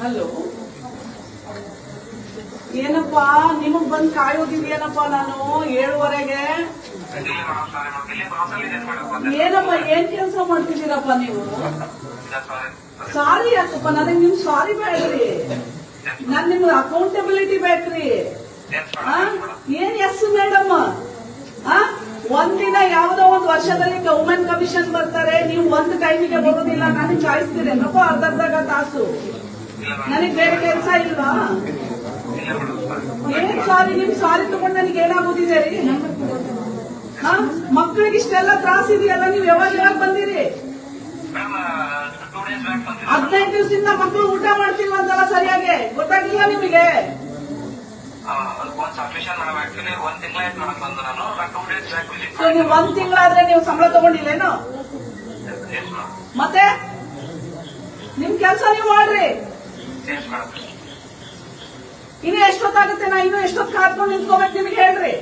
Hello, ಏನಪ್ಪಾ ನಿಮಗ್ ಬಂದ್ ಕಾಯೋದಿದೆಯೇನಪ್ಪ ನಾನು 7:30ಗೆ. ಏನಪ್ಪ ಏನ್ ಕೆಲಸ ಮಾಡ್ತಿದ್ದೀರಪ್ಪ ನೀವು? ಸಾರಿ ಯಾಕಪ್ಪ, ನನಗೆ ನಿಮ್ ಸಾರಿ ಬೇಡ್ರಿ, ನನ್ ನಿಮ್ಗೆ ಅಕೌಂಟಬಿಲಿಟಿ ಬೇಕ್ರಿ. ಏನ್ ಎಸ್ ಮೇಡಮ್, ಒಂದಿನ ಯಾವ್ದೋ ಒಂದು ವರ್ಷದಲ್ಲಿ ವುಮೆನ್ ಕಮಿಷನ್ ಬರ್ತಾರೆ, ನೀವು ಒಂದು ಟೈಮಿಗೆ ಬರೋದಿಲ್ಲ, ನನಗೆ ಕಾಯಿಸ್ತೀರೇನಪ್ಪ ಅರ್ಧ ತಾಸು? ನನಗೆ ಬೇರೆ ಕೆಲಸ ಇಲ್ವಾ? ಏನ್ ಸಾರಿ, ನಿಮ್ ಸಾರಿ ತಗೊಂಡು ನನಗೆ ಏನಾಗೋದಿದೆ ರೀ? ಮಕ್ಕಳಿಗೆ ಇಷ್ಟೆಲ್ಲ ತ್ರಾಸ ಇದೆಯಲ್ಲ, ನೀವು ಯಾವಾಗ ಬಂದಿರಿ? 15 ದಿವಸದಿಂದ ಮಕ್ಕಳು ಊಟ ಮಾಡ್ತಿಲ್ವಂತಲ್ಲ ಸರಿಯಾಗಿ, ಗೊತ್ತಾಗಿಲ್ಲ ನಿಮಗೆ? ನೀವು 1 ತಿಂಗಳಾದ್ರೆ ನೀವು ಸಂಬಳ ತಗೊಂಡಿಲ್ಲೇನು? ಮತ್ತೆ ನಿಮ್ ಕೆಲಸ ನೀವು ಮಾಡ್ರಿ. ಇನ್ನು ಎಷ್ಟೊತ್ತಾಗುತ್ತೆ? ನಾ ಇನ್ನು ಎಷ್ಟೊತ್ತು ಕಾದ್ಕೊಂಡು ನಿಂತ್ಕೋಬೇಕು ನಿಮ್ಗೆ ಹೇಳ್ರಿ.